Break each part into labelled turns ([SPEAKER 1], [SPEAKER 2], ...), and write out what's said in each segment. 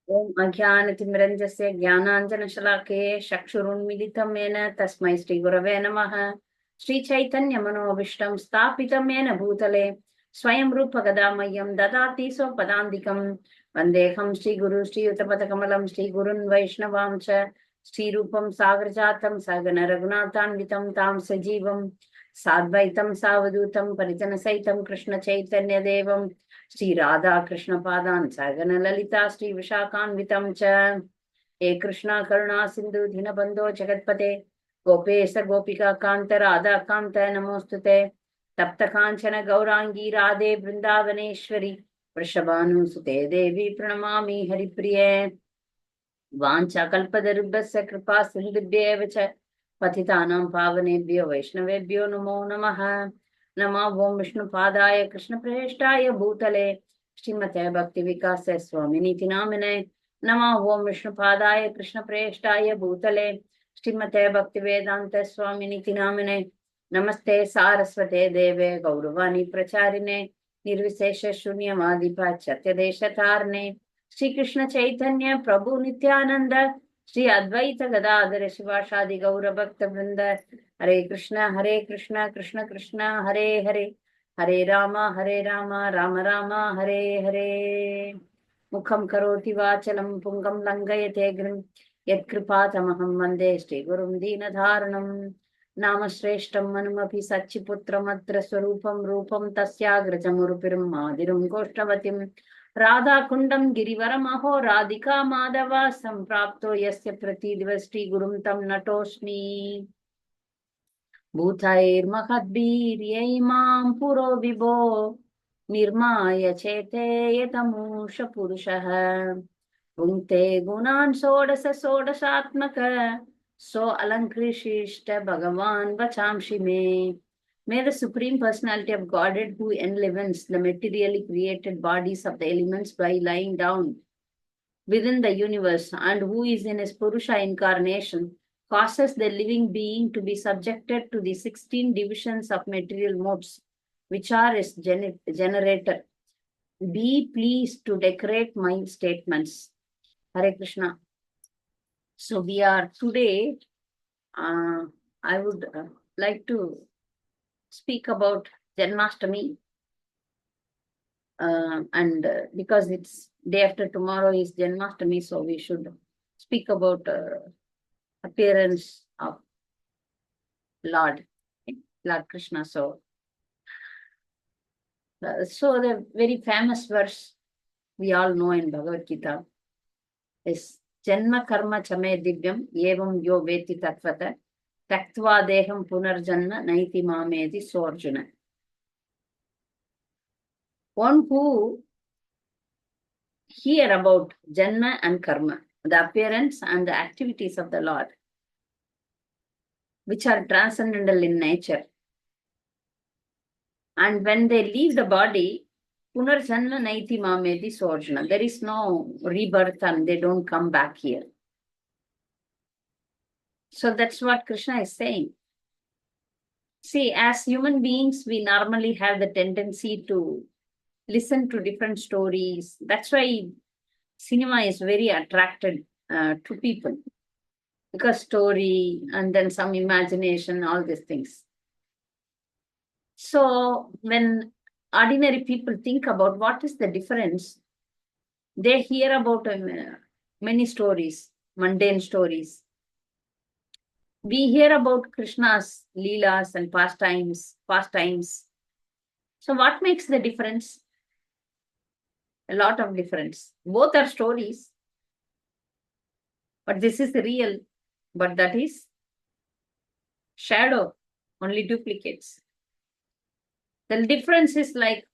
[SPEAKER 1] Om Ajnanatimirandasya Jnananjanashalake Shakshurunmilitam Yena Tasmai Shri Gurave Namaha Shri Chaitanya Manobishtam Sthapitam Yena Bhutale Swayam Rupa Gadamayam Dadati Swapadandikam Vandeham Shri Guru Shri Utapatakamalam Shri Gurun Vaishnavam Cha Shri Rupam Sagrajatam Sagana Raghunathanvitam Tam Sajivam Sadvaitam Savadutam Parijana Saitam Krishna Chaitanya Devam Shri Radha Krishna Padan Sagana Lalita Shri Vishakanvitam Cha He Krishna Karuna Sindhu Dhinabandho Jagatpate Gopesa Gopika Kanta Radha Kanta Namostute Tapta Kanchana Gaurangi Radhe Vrindavaneshwari Vrishabhanu Sute Devi Pranamami Haripriye Vancha Kalpadarubhasya Kripa Sindhubhyev Cha Patitanam Pavanebhyo Vaishnavebhyo Namo Namaha Nama Om Vishnu Padaya Krishna Preheshtaya Bhutale Srimate Bhakti Vikasa Swaminiti Namine Nama Om Vishnu Padaya Krishna Preheshtaya Bhutale Srimate Bhakti Vedanta Swaminiti Namine Namaste Saraswate Deve Gauravani Pracharine Nirvisesha Shunyamadi Pachatya Deshatarne Shri Krishna Chaitanya Prabhu Nityananda Shri Advaita Gadadhara Shivashadi Gaura Bhakta Vrinda Hare Krishna Krishna Krishna Hare Hare Hare Rama Rama Rama Hare Hare Mukham Karoti Vachalam Pungam Langayate Grim Yat Kripatamaham Vande Shri Gurum Dinadharanam Namashreshtam Manumapi Sachiputram Atra Swarupam Rupam Tasyagrajamurupiram Madirum Goshtavatim Radha Kundam Girivaramaho Radhika Madhava Samprapto Yasya Pratidvasti Gurum Tam Natosmi Bhutair Mahadbir Imam Puro Vibho Nirmaya Chete Yatamusha Purushaha Bhunte Gunan Sodasa Sodasatmaka So Alankrishishta Bhagavan Vachamshi Me. May the Supreme Personality of Godhead who enlivens the materially created bodies of the elements by lying down within the universe and who is in his Purusha incarnation causes the living being to be subjected to the 16 divisions of material modes, which are his generator. Be pleased to decorate my statements. Hare Krishna. So we are today, I would like to speak about Janmastami. And because it's day after tomorrow is Janmastami, so we should speak about appearance of Lord, Lord Krishna. So the very famous verse we all know in Bhagavad Gita is Janma Karma Chame Divyam Evam Yo Veti Tatvata Taktva Deham Punarjanma Naiti Mamedi So Arjuna. One who hear about Janma and Karma, the appearance and the activities of the Lord, which are transcendental in nature. And when they leave the body, Punarjanma Naiti Mamedi Sorjana. There is no rebirth and they don't come back here. So that's what Krishna is saying. See, as human beings, we normally have the tendency to listen to different stories. That's why cinema is very attracted to people. Because story and then some imagination, all these things. So when ordinary people think about what is the difference, they hear about many stories, mundane stories. We hear about Krishna's leelas and pastimes. So what makes the difference? A lot of difference. Both are stories, but this is real, but that is shadow, only duplicates. The difference is like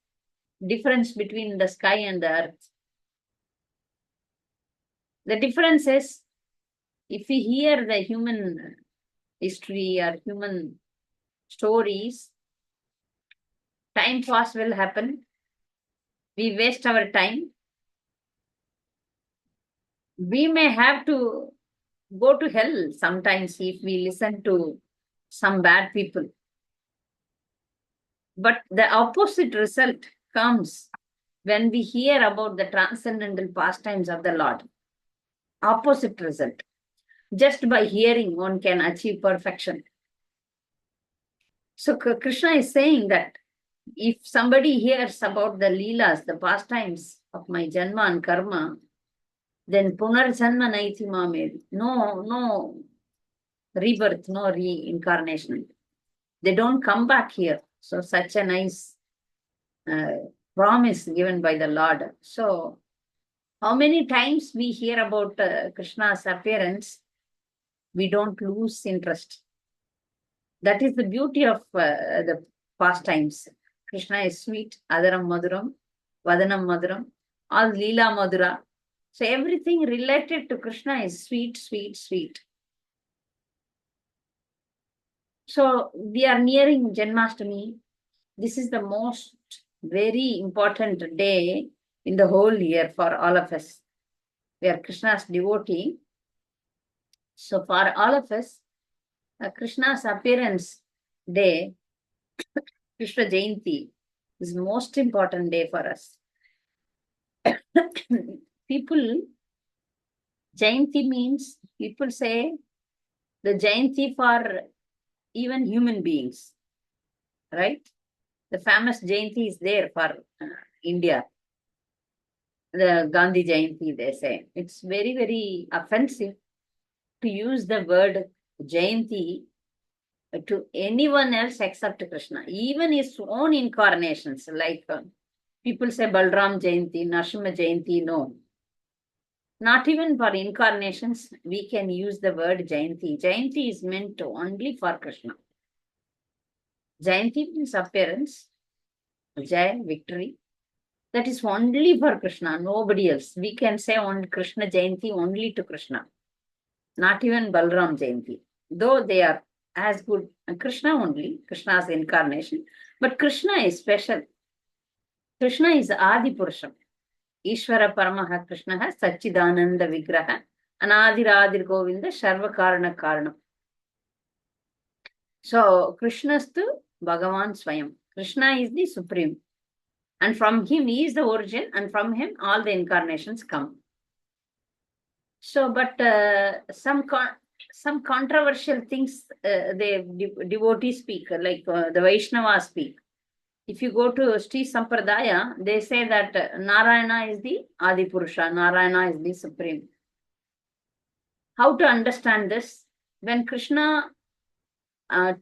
[SPEAKER 1] difference between the sky and the earth. The difference is if we hear the human history or human stories, time pass will happen. We waste our time. We may have to go to hell sometimes if we listen to some bad people. But the opposite result comes when we hear about the transcendental pastimes of the Lord. opposite result. Just by hearing, one can achieve perfection. So Krishna is saying that if somebody hears about the leelas, the pastimes of my janma and karma, then punarjanma naiti mamedi. No rebirth, no reincarnation. They don't come back here. So such a nice promise given by the Lord. So how many times we hear about Krishna's appearance, we don't lose interest. That is the beauty of the pastimes. Krishna is sweet, adaram maduram, vadanam maduram, all leela madura. So everything related to Krishna is sweet, sweet, sweet. So we are nearing Janmastami. This is the most very important day in the whole year for all of us. We are Krishna's devotee. So for all of us, Krishna's appearance day, Krishna Jayanti, is most important day for us. People, Jayanti means, people say the Jayanti for even human beings, right? The famous Jayanti is there for India. The Gandhi Jayanti, they say. It's very, very offensive to use the word Jayanti to anyone else except Krishna, even his own incarnations, like people say Balram Jayanti, Narasimha Jayanti, no. Not even for incarnations, we can use the word Jayanti. Jayanti is meant only for Krishna. Jayanti means appearance, Jaya, victory. That is only for Krishna, nobody else. We can say on Krishna Jayanti only to Krishna. Not even Balram Jayanti. Though they are as good, Krishna only, Krishna's incarnation. But Krishna is special. Krishna is Adi Purusham. Ishvara Paramaha Krishna has Sachidananda Vigraha, Anadiradir Govinda, Sharva Karana Karanam. So, Krishnastu Bhagavan Swayam. Krishna is the supreme. And from him, he is the origin, and from him, all the incarnations come. So, but some controversial things the devotees speak, like the Vaishnavas speak. If you go to Sri Sampradaya, they say that Narayana is the Adi Purusha, Narayana is the supreme. How to understand this? When Krishna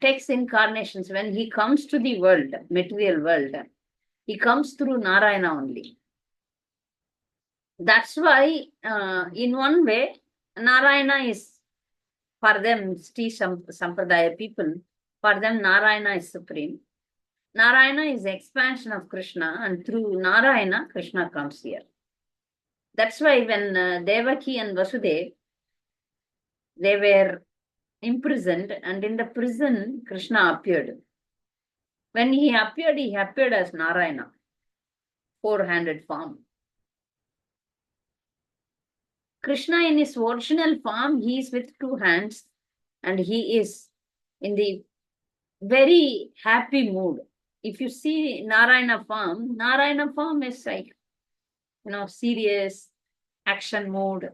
[SPEAKER 1] takes incarnations, when he comes to the world, material world, he comes through Narayana only. That's why, in one way, Narayana is, for them, Sri Sampradaya people, for them, Narayana is supreme. Narayana is the expansion of Krishna, and through Narayana, Krishna comes here. That's why when Devaki and Vasudeva, they were imprisoned, and in the prison, Krishna appeared. When he appeared as Narayana, four-handed form. Krishna in his original form, he is with two hands, and he is in the very happy mood. If you see Narayana form is like, serious, action mode.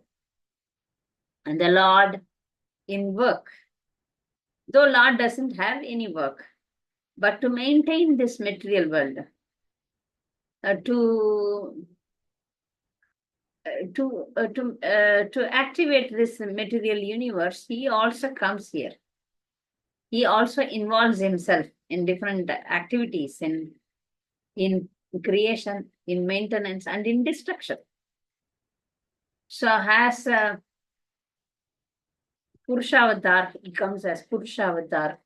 [SPEAKER 1] And the Lord in work. Though Lord doesn't have any work, but to maintain this material world, to activate this material universe, he also comes here. He also involves himself in different activities, in creation, in maintenance, and in destruction. So as Purusha Avatar, he comes as Purusha Avatar.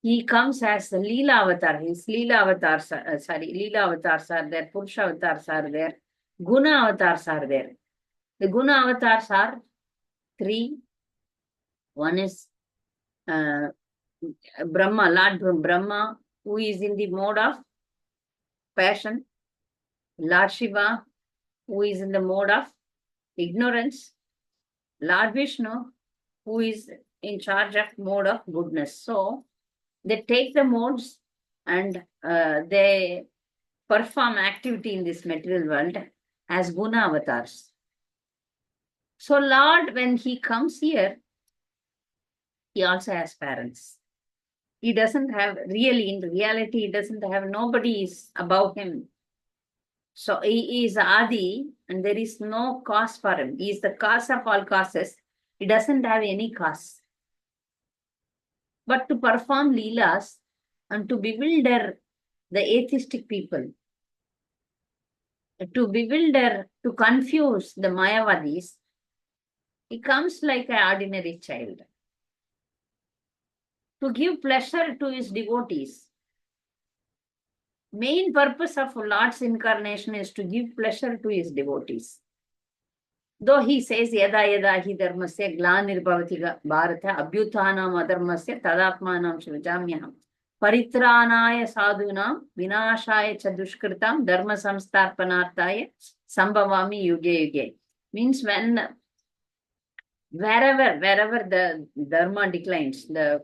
[SPEAKER 1] He comes as the Leela Avatar. His Leela Avatars, Leela Avatars are there, Purusha Avatars are there, Guna Avatars are there. The Guna Avatars are three. One is Brahma, Lord Brahma, who is in the mode of passion. Lord Shiva, who is in the mode of ignorance. Lord Vishnu, who is in charge of mode of goodness. So, they take the modes and they perform activity in this material world as Guna Avatars. So Lord, when he comes here, he also has parents. He doesn't have, really, in reality, he doesn't have, nobody is above him. So he is Adi, and there is no cause for him. He is the cause of all causes. He doesn't have any cause. But to perform leelas and to bewilder the atheistic people, to bewilder, to confuse the Mayavadis, he comes like an ordinary child. To give pleasure to his devotees. Main purpose of Lord's incarnation is to give pleasure to his devotees. Though he says, yada yada hi dharmasya glanirбhavati bharata abhyuthanam adharmasya tadatmanam shrujamyaham paritranaya sadhunam vinashaya cha dushkritam dharma samstarpanarthaya sambhavami yuge yuge. Means wherever the dharma declines, the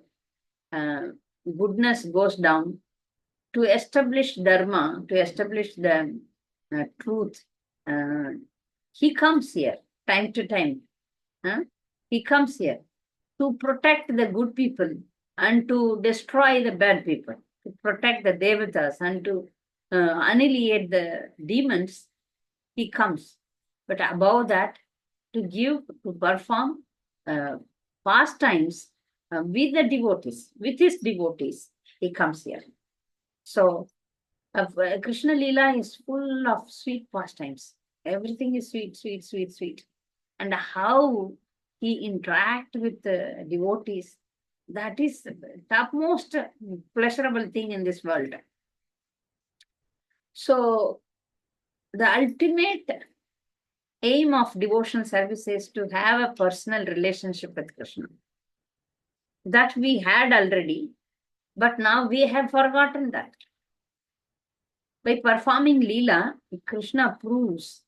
[SPEAKER 1] goodness goes down, to establish dharma, to establish the truth, he comes here time to time. He comes here to protect the good people and to destroy the bad people, to protect the devatas and to annihilate the demons. He comes. But above that, to give, to perform pastimes with the devotees, with his devotees, he comes here. So, Krishna Leela is full of sweet pastimes. Everything is sweet, sweet, sweet, sweet. And how he interact with the devotees, that is the topmost pleasurable thing in this world. So, the ultimate aim of devotional service is to have a personal relationship with Krishna. That we had already, but now we have forgotten that. By performing Leela, Krishna proves,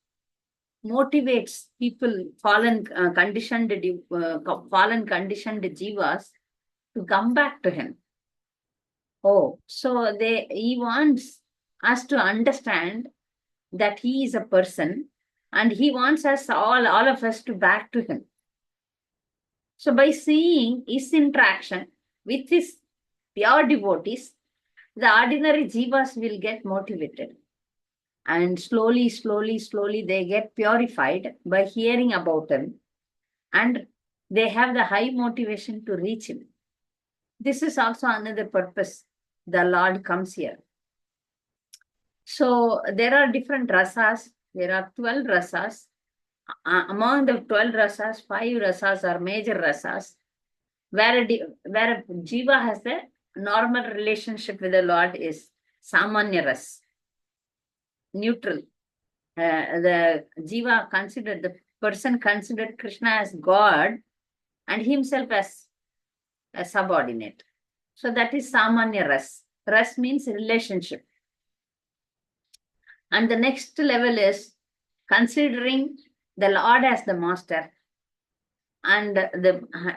[SPEAKER 1] motivates people, fallen conditioned jivas, to come back to him. Oh, so he wants us to understand that he is a person, and he wants us all of us to back to him. So by seeing his interaction with his pure devotees, the ordinary jivas will get motivated. And slowly, slowly, slowly, they get purified by hearing about him. And they have the high motivation to reach him. This is also another purpose the Lord comes here. So there are different rasas. There are 12 rasas. Among the 12 rasas, 5 rasas are major rasas, where a jiva has a normal relationship with the Lord is samanya ras, neutral. The jiva considered, the person considered Krishna as God and himself as a subordinate. So that is samanya ras. Ras means relationship. And the next level is considering the Lord as the master and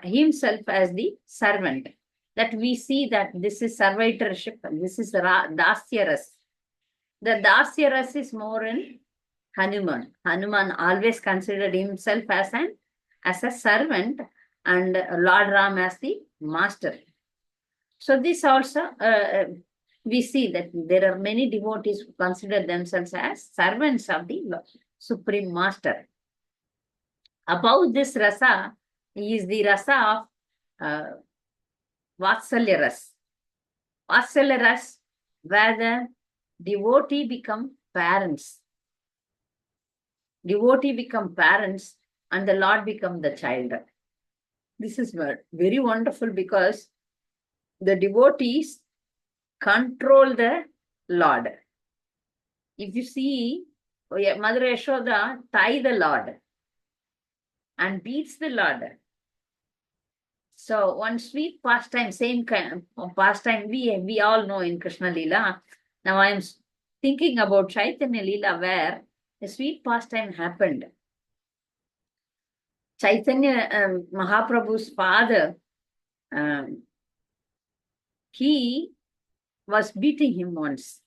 [SPEAKER 1] himself as the servant. That we see that this is servitorship, this is dasya ras. The dasya ras is more in Hanuman. Hanuman always considered himself as a servant and Lord Ram as the master. So this also, we see that there are many devotees who consider themselves as servants of the Supreme Master. Above this rasa is the rasa of Vatsalya ras. Vatsalya ras, where the devotee become parents. Devotee become parents and the Lord become the child. This is very wonderful because the devotees control the Lord. If you see, Mother Yashoda tie the Lord and beats the Lord. So one sweet pastime, same kind of pastime we all know in Krishna Leela. Now I am thinking about Chaitanya Leela where a sweet pastime happened. Chaitanya Mahaprabhu's father, he was beating him once,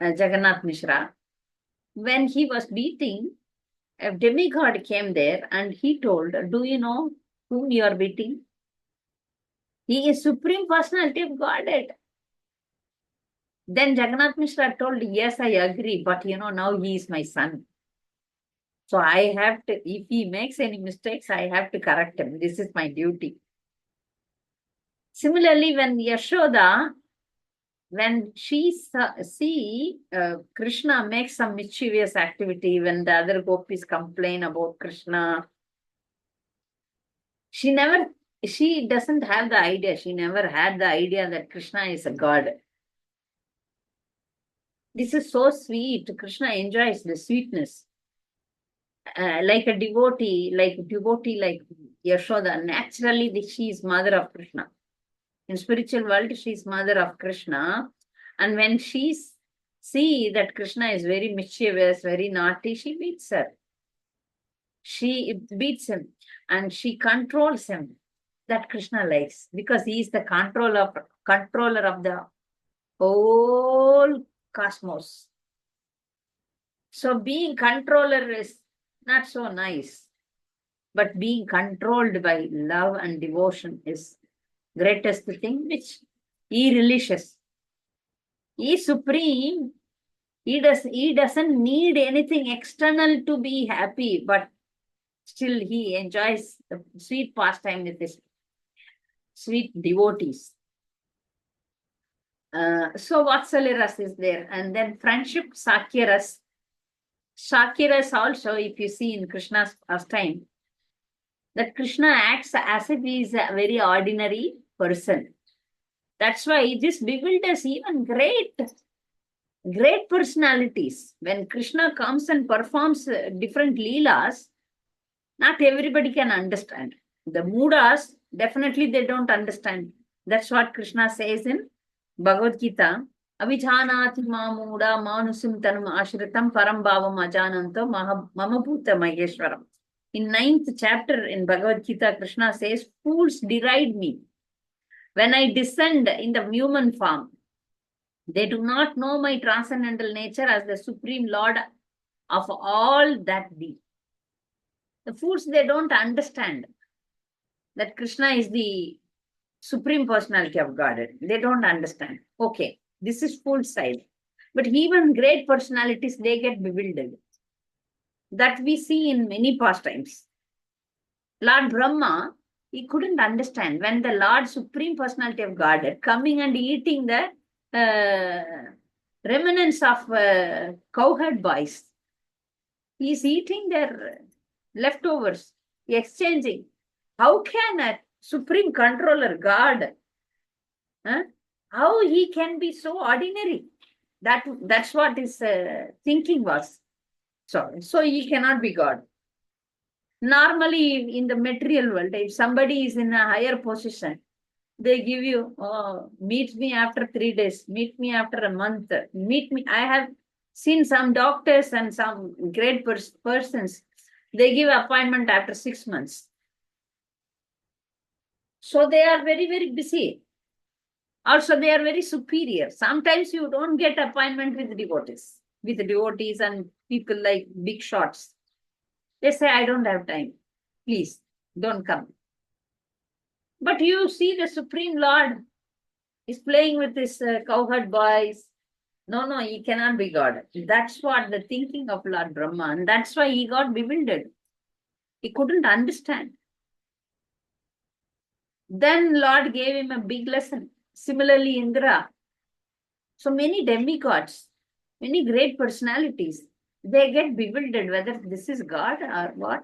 [SPEAKER 1] Jagannath Mishra. When he was beating, a demigod came there and he told, do you know whom you are beating? He is Supreme Personality of Godhead. Then Jagannath Mishra told, yes, I agree, but now he is my son. So I have to, if he makes any mistakes, I have to correct him. This is my duty. Similarly, when Yashoda, when she see Krishna makes some mischievous activity, when the other gopis complain about Krishna, she doesn't have the idea. She never had the idea that Krishna is a god. This is so sweet. Krishna enjoys the sweetness. Like Yashoda, naturally she is mother of Krishna. In spiritual world, she is mother of Krishna. And when she see that Krishna is very mischievous, very naughty, she beats her. She beats him and she controls him. That Krishna likes because he is the controller of the whole cosmos. So being controller is not so nice, but being controlled by love and devotion is greatest thing which he relishes. He is supreme. He doesn't need anything external to be happy, but still he enjoys the sweet pastime with his sweet devotees. So Vatsaliras is there. And then friendship, Sakyaras. Sakyaras also, if you see in Krishna's pastime, that Krishna acts as if he is a very ordinary person. That's why this bewilders even great personalities. When Krishna comes and performs different leelas, not everybody can understand. The Moodas, definitely they don't understand. That's what Krishna says in Bhagavad Gita. Avijhanati mamuda manusim tanum ashritam parambhavam ajananto mamabhuta maheshwaram. In 9th chapter in Bhagavad Gita, Krishna says, fools deride me when I descend in the human form. They do not know my transcendental nature as the Supreme Lord of all that be. The fools, they don't understand that Krishna is the Supreme Personality of Godhead. They don't understand. Okay, this is fool side. But even great personalities, they get bewildered. That we see in many pastimes. Lord Brahma, he couldn't understand when the Lord Supreme Personality of Godhead coming and eating the remnants of cowherd boys. He is eating their leftovers, exchanging. How can a Supreme Controller God, how he can be so ordinary? That's what his thinking was. So he cannot be God. Normally, in the material world, if somebody is in a higher position, they give you, meet me after 3 days, meet me after a month, meet me. I have seen some doctors and some great persons, they give appointment after 6 months. So they are very, very busy. Also, they are very superior. Sometimes you don't get appointment with devotees and people like big shots. They say, I don't have time. Please, don't come. But you see the Supreme Lord is playing with his cowherd boys. No, he cannot be God. That's what the thinking of Lord Brahma. And that's why he got bewildered. He couldn't understand. Then Lord gave him a big lesson. Similarly, Indra. So many demigods, many great personalities, they get bewildered whether this is God or what.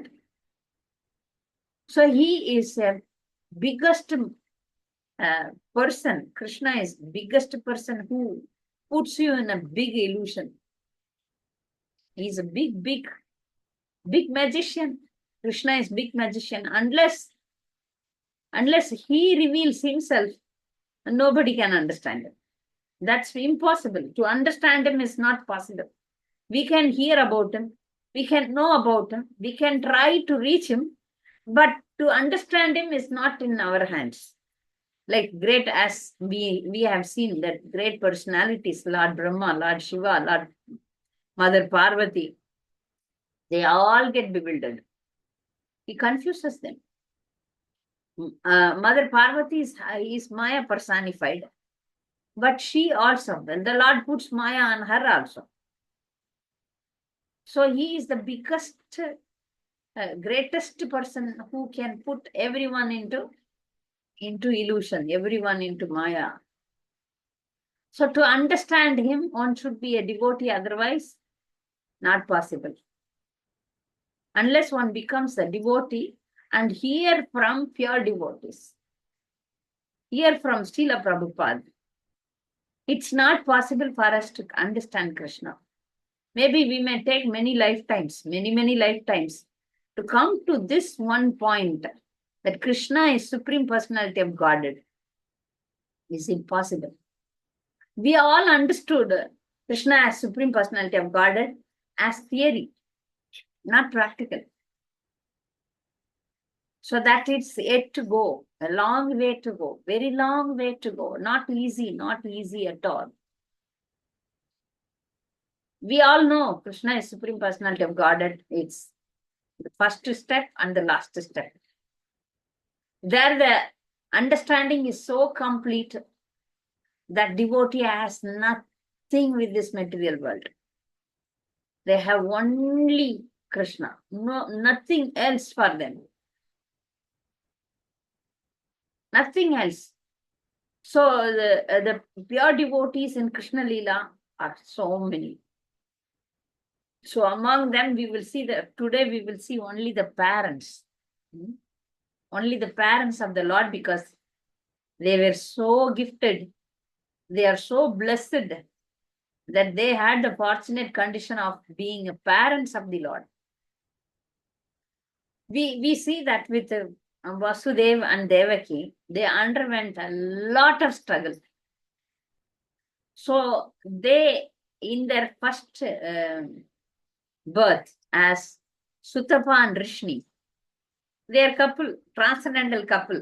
[SPEAKER 1] So he is a biggest person. Krishna is biggest person who puts you in a big illusion. He's a big magician. Krishna is big magician. Unless he reveals himself, nobody can understand him. That's impossible. To understand him is not possible. We can hear about him. We can know about him. We can try to reach him. But to understand him is not in our hands. Like great as we have seen that great personalities, Lord Brahma, Lord Shiva, Lord Mother Parvati. They all get bewildered. He confuses them. Mother Parvati is Maya personified, but she also, when the Lord puts Maya on her also. So he is the biggest, greatest person who can put everyone into illusion, everyone into Maya. So to understand him, one should be a devotee, otherwise not possible. Unless one becomes a devotee and hear from pure devotees, hear from Srila Prabhupada, it's not possible for us to understand Krishna. Maybe we may take many lifetimes, many lifetimes to come to this one point that Krishna is Supreme Personality of Godhead. It's impossible. We all understood Krishna as Supreme Personality of Godhead as theory, not practical. So that it's yet to go, a long way to go, very long way to go. Not easy at all. We all know Krishna is Supreme Personality of Godhead. It's the first step and the last step. There the understanding is so complete that devotee has nothing with this material world. They have only Krishna, nothing else for them. Nothing else. So the pure devotees in Krishna Leela are so many. So among them, we will see today we will see only the parents. Only the parents of the Lord, because they were so gifted. They are so blessed that they had the fortunate condition of being parents of the Lord. We see that with Vasudeva and Devaki, they underwent a lot of struggle. So they, in their first birth as Sutapa and Rishni, they are couple, transcendental couple.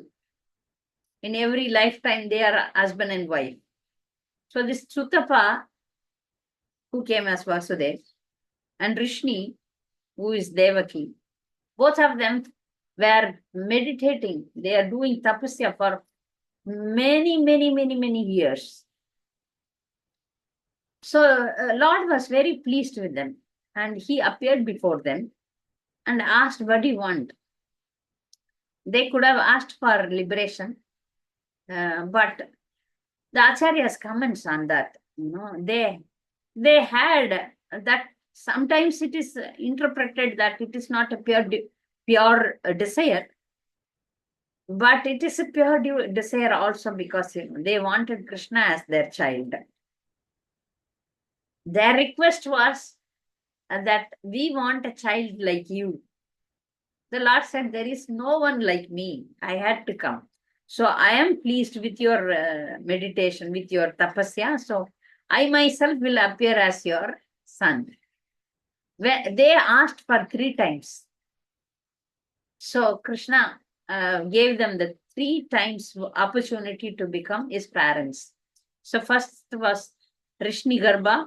[SPEAKER 1] In every lifetime, they are husband and wife. So this Sutapa, who came as Vasudeva, and Rishni, who is Devaki, both of them were meditating. They are doing tapasya for many years. So Lord was very pleased with them, and he appeared before them and asked, what do you want? They could have asked for liberation, but the Acharya's comments on that, they had that sometimes it is interpreted that it is not a pure desire, but it is a pure desire also, because they wanted Krishna as their child. Their request was that we want a child like you. The Lord said, there is no one like me. I had to come. So I am pleased with your meditation, with your tapasya. So I myself will appear as your son. They asked for 3 times. So Krishna gave them the 3 times opportunity to become his parents. So first was Rishni Garbha.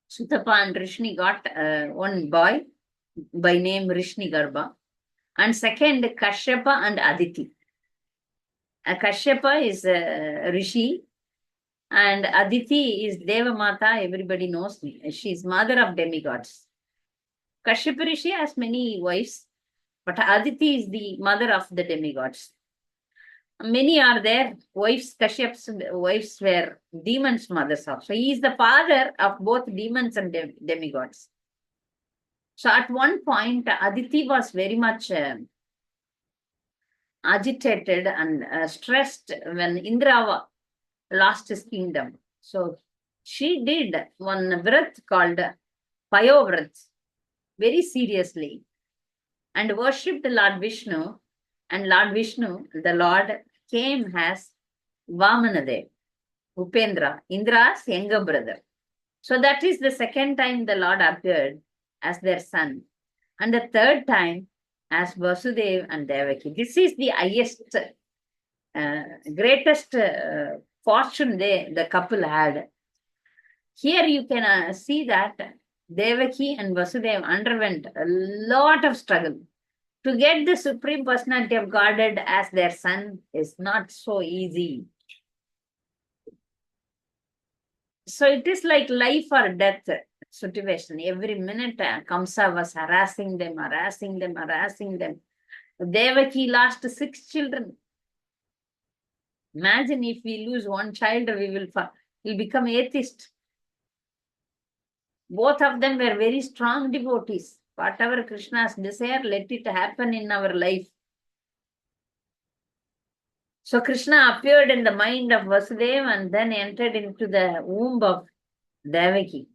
[SPEAKER 1] Sutapa and Rishni got one boy by name Rishni Garbha. And second, Kashyapa and Aditi. Kashyapa is Rishi, and Aditi is Devamata. Everybody knows me. She is mother of demigods. Kashyapa Rishi has many wives, but Aditi is the mother of the demigods. Many are there. Kashyap's wives were demons' mothers also. He is the father of both demons and demigods. So at one point, Aditi was very much agitated and stressed when Indra lost his kingdom. So she did one vrat called Payovrat very seriously and worshipped Lord Vishnu. And Lord Vishnu, the Lord, came as Vamanadev, Upendra, Indra's younger brother. So that is the second time the Lord appeared as their son. And the third time as Vasudeva and Devaki. This is the highest, greatest fortune the couple had. Here you can see that Devaki and Vasudeva underwent a lot of struggle. To get the Supreme Personality of Godhead as their son is not so easy. So it is like life or death situation. Every minute Kamsa was harassing them. Devaki lost 6 children. Imagine if we lose one child, we'll become atheist. Both of them were very strong devotees. Whatever Krishna's desire, let it happen in our life. So Krishna appeared in the mind of Vasudeva and then entered into the womb of Devaki.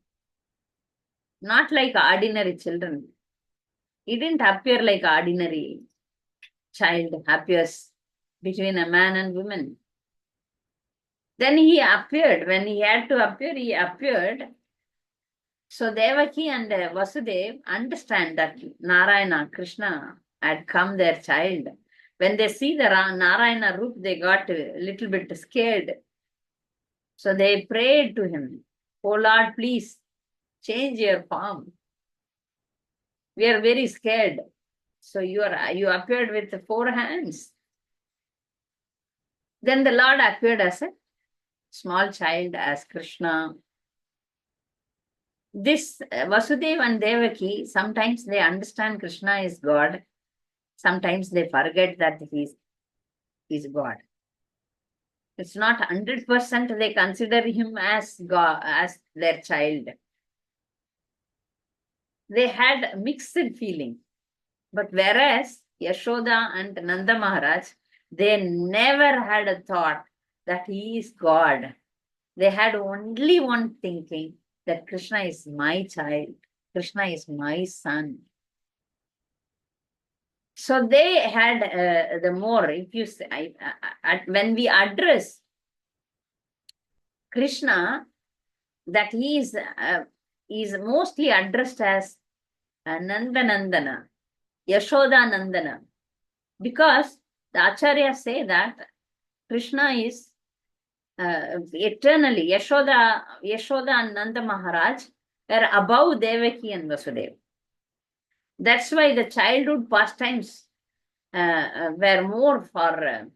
[SPEAKER 1] Not like ordinary children. He didn't appear like ordinary child appears between a man and woman. Then he appeared. When he had to appear, he appeared. So Devaki and Vasudeva understand that Narayana, Krishna, had come their child. When they see the Narayana Roop, they got a little bit scared. So they prayed to him, "Oh Lord, please change your form. We are very scared." So you appeared with 4 hands. Then the Lord appeared as a small child, as Krishna. This Vasudeva and Devaki, sometimes they understand Krishna is God. Sometimes they forget that he is God. It's not 100% they consider him as God, as their child. They had mixed feeling. But whereas Yashoda and Nanda Maharaj, they never had a thought that he is God. They had only one thinking, that Krishna is my child. Krishna is my son. So they had the more, if you say, when we address Krishna, that he is mostly addressed as Nanda Nandana, Yashoda Nandana, because the Acharyas say that Krishna is eternally, Yashoda and Nanda Maharaj were above Devaki and Vasudeva. That's why the childhood pastimes were more for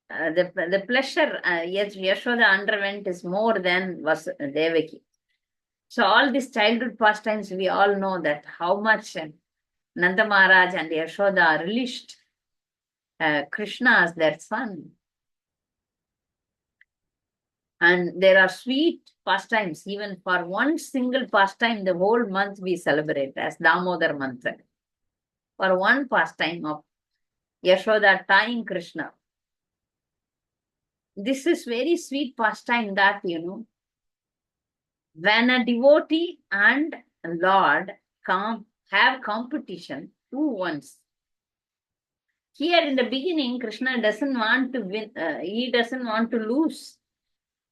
[SPEAKER 1] the pleasure Yashoda underwent is more than Devaki. So all these childhood pastimes, we all know that how much Nanda Maharaj and Yashoda relished Krishna as their son. And there are sweet pastimes, even for one single pastime, the whole month we celebrate as Damodar month. For one pastime of Yashoda tying Krishna. This is very sweet pastime that, when a devotee and Lord have competition, 2 ones. Here in the beginning, Krishna doesn't want to win, he doesn't want to lose.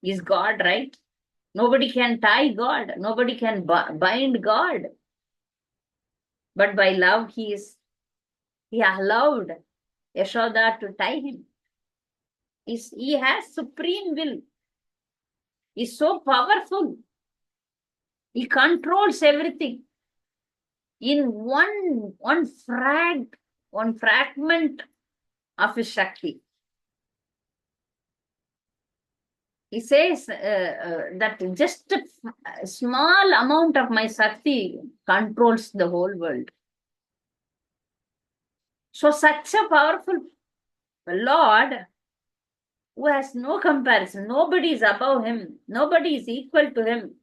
[SPEAKER 1] He's God, right? Nobody can tie God. Nobody can bind God. But by love, he allowed Yashoda to tie him. He has supreme will. He's so powerful. He controls everything. In one fragment of his Shakti. He says that just a small amount of my Shakti controls the whole world. So such a powerful Lord who has no comparison. Nobody is above him. Nobody is equal to him.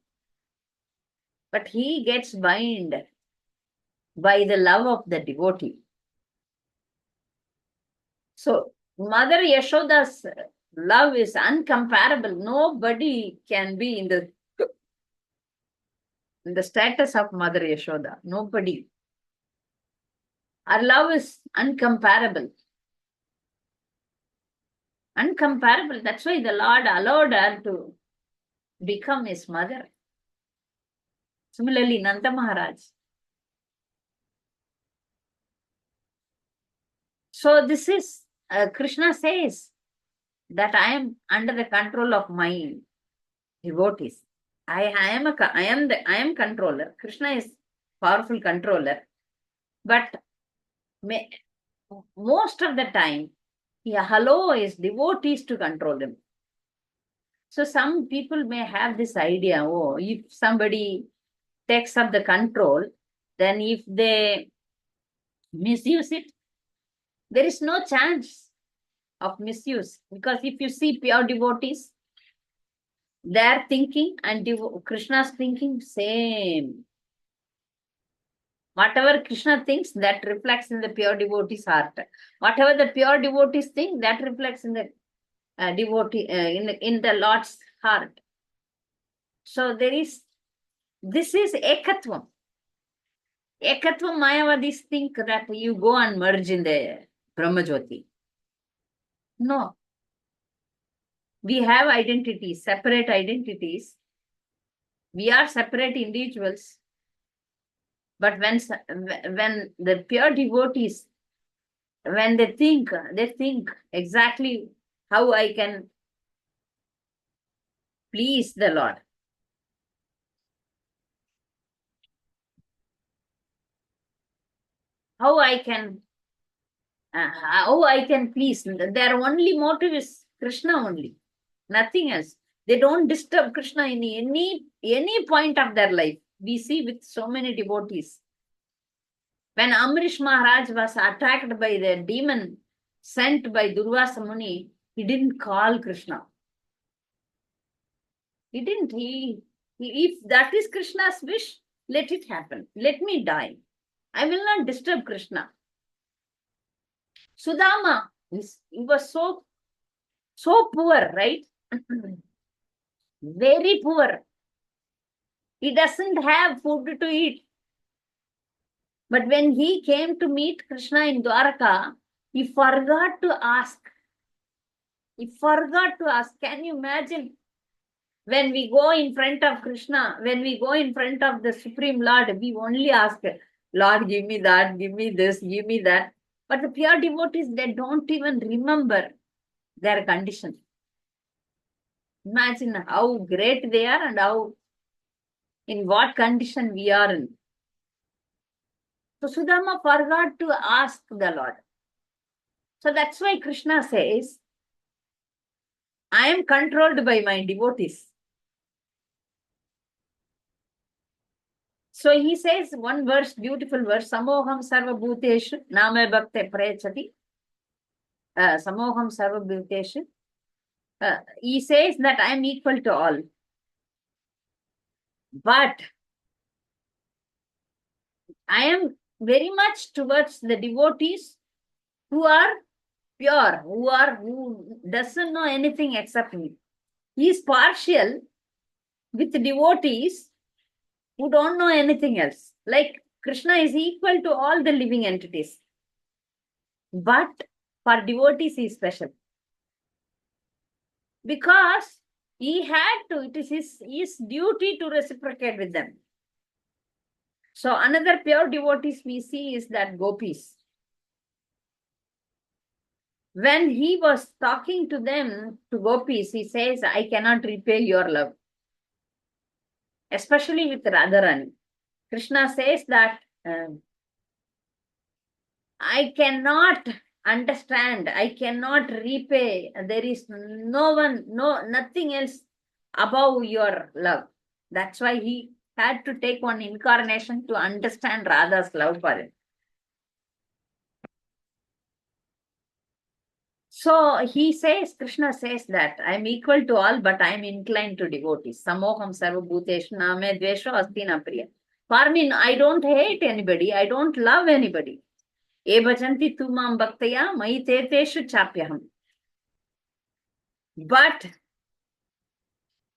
[SPEAKER 1] But he gets bound by the love of the devotee. So Mother Yashoda's love is uncomparable. Nobody can be in the status of Mother Yashoda. Nobody. Our love is uncomparable. Uncomparable. That's why the Lord allowed her to become his mother. Similarly, Nanda Maharaj. So this is, Krishna says that I am under the control of my devotees. I am controller. Krishna is powerful controller, but most of the time, hello is devotees to control him. So some people may have this idea, oh, if somebody takes up the control, then if they misuse it, there is no chance of misuse. Because if you see pure devotees, their thinking and Krishna's thinking same. Whatever Krishna thinks, that reflects in the pure devotee's heart. Whatever the pure devotees think, that reflects in the devotee in the Lord's heart. So this is ekatvam. Ekatvam Mayavadis think that you go and merge in the Brahmajyoti. No. We have identities, separate identities. We are separate individuals. But when the pure devotees, when they think exactly how I can please the Lord. How I can please. Their only motive is Krishna only, nothing else. They don't disturb Krishna in any point of their life. We see with so many devotees. When Amrish Maharaj was attacked by the demon sent by Durvasa Muni, he didn't call Krishna. He didn't. If that is Krishna's wish, let it happen. Let me die. I will not disturb Krishna. Sudama, he was so poor, right? Very poor. He doesn't have food to eat. But when he came to meet Krishna in Dwaraka, he forgot to ask. Can you imagine? When we go in front of Krishna, when we go in front of the Supreme Lord, we only ask, Lord, give me that, give me this, give me that. But the pure devotees, they don't even remember their condition. Imagine how great they are and in what condition we are in. So Sudama forgot to ask the Lord. So that's why Krishna says, I am controlled by my devotees. So he says one verse, beautiful verse, Samoham Sarva Bhuteshu Name Bhakte Prechati. Samoham Sarva Bhuteshu. He says that I am equal to all. But I am very much towards the devotees who are pure, who doesn't know anything except me. He is partial with devotees who don't know anything else. Like Krishna is equal to all the living entities. But for devotees, he is special. Because he had to, it is his duty to reciprocate with them. So another pure devotees we see is that gopis. When he was talking to them, to gopis, he says, I cannot repay your love. Especially with Radharani. Krishna says that I cannot understand, I cannot repay. There is nothing else above your love. That's why he had to take one incarnation to understand Radha's love for him. So Krishna says that I am equal to all, but I am inclined to devotees. Samoham sarva bhuteshu name dvesho asti na priya. For me, I don't hate anybody, I don't love anybody. E bhajanti tumam bhaktaya mai teteshu chapyaham. But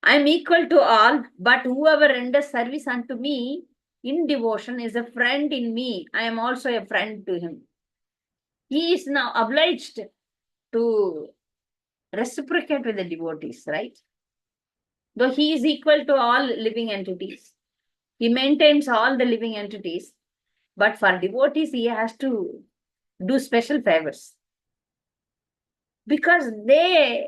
[SPEAKER 1] I am equal to all, but whoever renders service unto me in devotion is a friend in me. I am also a friend to him. He is now obliged to reciprocate with the devotees, right? Though he is equal to all living entities. He maintains all the living entities. But for devotees, he has to do special favors. Because they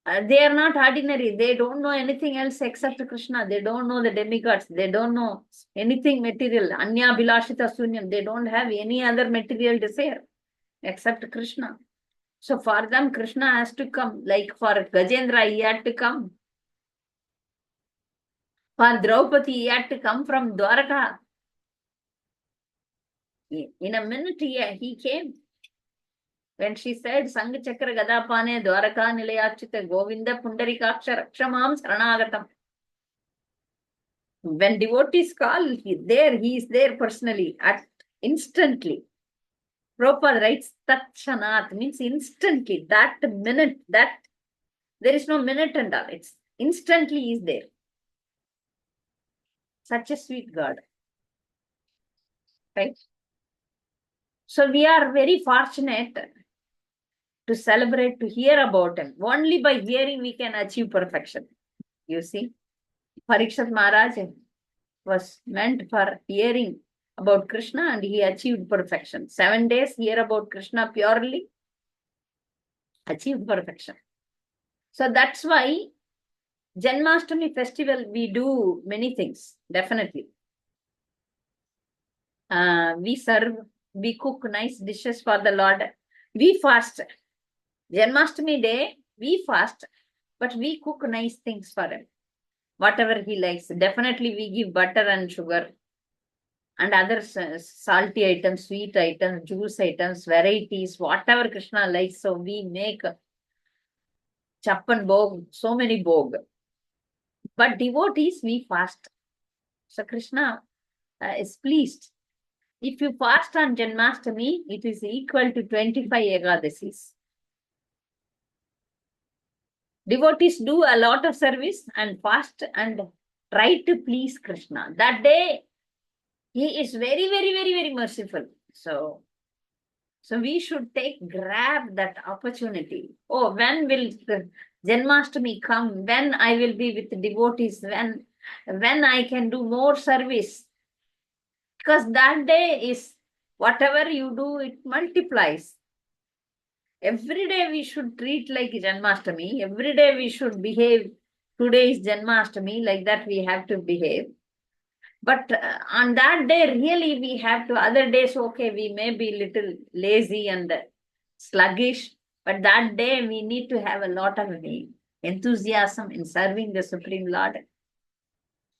[SPEAKER 1] They are not ordinary. They don't know anything else except Krishna. They don't know the demigods. They don't know anything material. Anya Bilashita Sunyam. They don't have any other material desire except Krishna. So for them, Krishna has to come. Like for Gajendra, he had to come. For Draupadi, he had to come from Dwaraka. In a minute, he came. When she said, Sang Chakra Gadapane Dwaraka Nilayachita Govinda Pundarikaksha Rakshamam Saranagatam. When devotees call, he is there personally, instantly. Prabhupada writes Tatshanat, means instantly, that minute, that there is no minute and all. It's instantly he is there. Such a sweet God. Right? So we are very fortunate to celebrate, to hear about him. Only by hearing we can achieve perfection. You see, Parikshit Maharaj was meant for hearing about Krishna and he achieved perfection. 7 days, hear about Krishna purely, achieved perfection. So that's why Janmashtami festival, we do many things, definitely. We serve, we cook nice dishes for the Lord. We fast. Janmashtami day, we fast, but we cook nice things for him. Whatever he likes. Definitely we give butter and sugar and other salty items, sweet items, juice items, varieties, whatever Krishna likes. So we make chappan bhog, so many bhog. But devotees, we fast. So Krishna is pleased. If you fast on Janmashtami, it is equal to 25 Ekadasis. Devotees do a lot of service and fast and try to please Krishna. That day, he is very, very, very, very merciful. So we should grab that opportunity. Oh, when will the Janmashtami come? When I will be with devotees? When I can do more service? Because that day is whatever you do, it multiplies. Every day we should treat like Janmashtami. Every day we should behave. Today is Janmashtami, like that we have to behave. But on that day, really we have to, other days, okay, we may be little lazy and sluggish, but that day we need to have a lot of enthusiasm in serving the Supreme Lord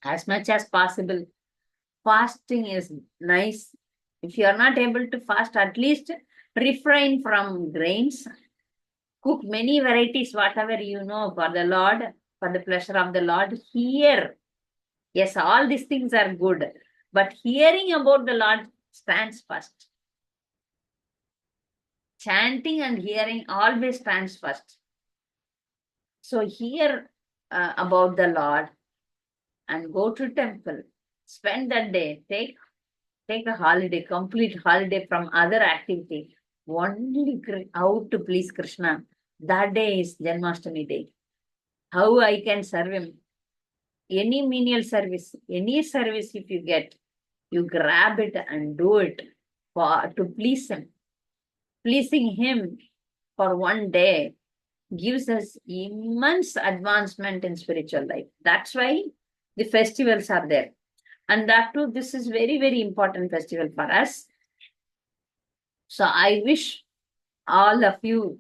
[SPEAKER 1] as much as possible. Fasting is nice. If you are not able to fast, at least refrain from grains. Cook many varieties, whatever you know, for the Lord, for the pleasure of the Lord. Here, yes, all these things are good, but hearing about the Lord stands first. Chanting and hearing always stands first. So hear about the Lord and go to temple. Spend that day. Take a holiday, complete holiday from other activity. Only how to please Krishna. That day is Janmashtami day. How I can serve him. Any menial service, any service if you get, you grab it and do it to please him. Pleasing him for one day gives us immense advancement in spiritual life. That's why the festivals are there. And that too, this is very, very important festival for us. So I wish all of you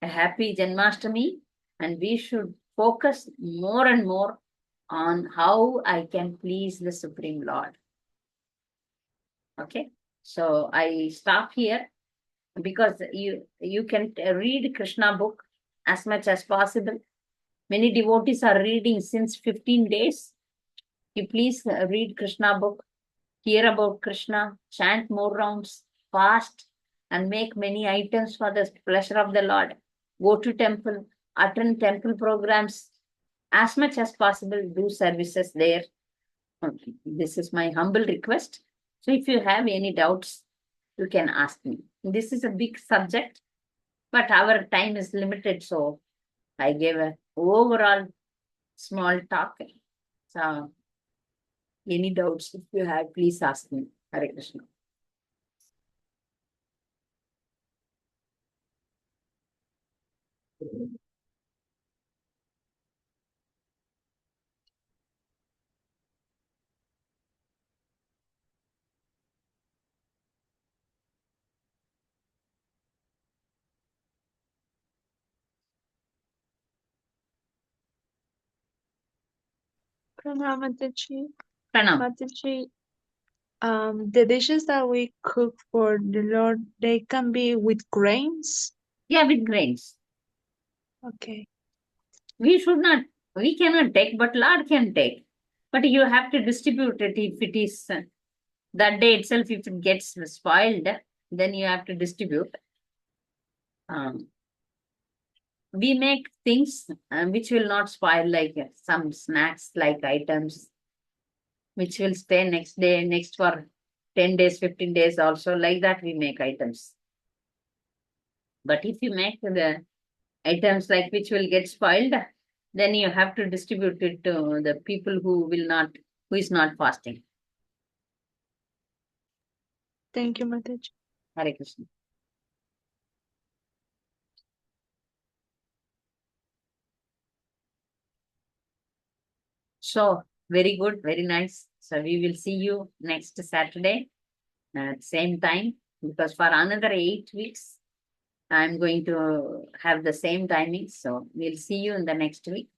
[SPEAKER 1] a happy Janmashtami, and we should focus more and more on how I can please the Supreme Lord. Okay, so I stop here because you can read Krishna book as much as possible. Many devotees are reading since 15 days. You please read Krishna book, hear about Krishna, chant more rounds, fast, and make many items for the pleasure of the Lord. Go to temple, attend temple programs, as much as possible, do services there. Okay. This is my humble request. So if you have any doubts, you can ask me. This is a big subject, but our time is limited, so I gave an overall small talk. So any doubts, if you have, please ask me. Hare Krishna.
[SPEAKER 2] Pranam Mataji.
[SPEAKER 1] Pranam.
[SPEAKER 2] Mataji, the dishes that we cook for the Lord, they can be with grains.
[SPEAKER 1] Yeah, with grains.
[SPEAKER 2] Okay.
[SPEAKER 1] We should not, we cannot take, but Lord can take. But you have to distribute it if it is that day itself, if it gets spoiled, then you have to distribute. We make things which will not spoil, like some snacks, like items which will stay next day, next for 10 days, 15 days also, like that we make items. But if you make the items like which will get spoiled, then you have to distribute it to the people who will not, who is not fasting.
[SPEAKER 2] Thank you, Mataji.
[SPEAKER 1] Hare Krishna. So, very good, very nice. So, we will see you next Saturday at same time, because for another 8 weeks, I'm going to have the same timing. So, we'll see you in the next week.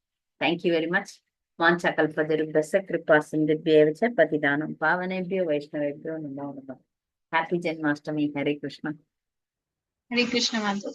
[SPEAKER 1] Thank you very much. Vanchakalpatarubhasya kripa sindhubhyevacha patidanam pavanebhyo vaishnavebhyo namo namah. Happy Janmastami. Hare Krishna.
[SPEAKER 2] Hare Krishna, Mataji.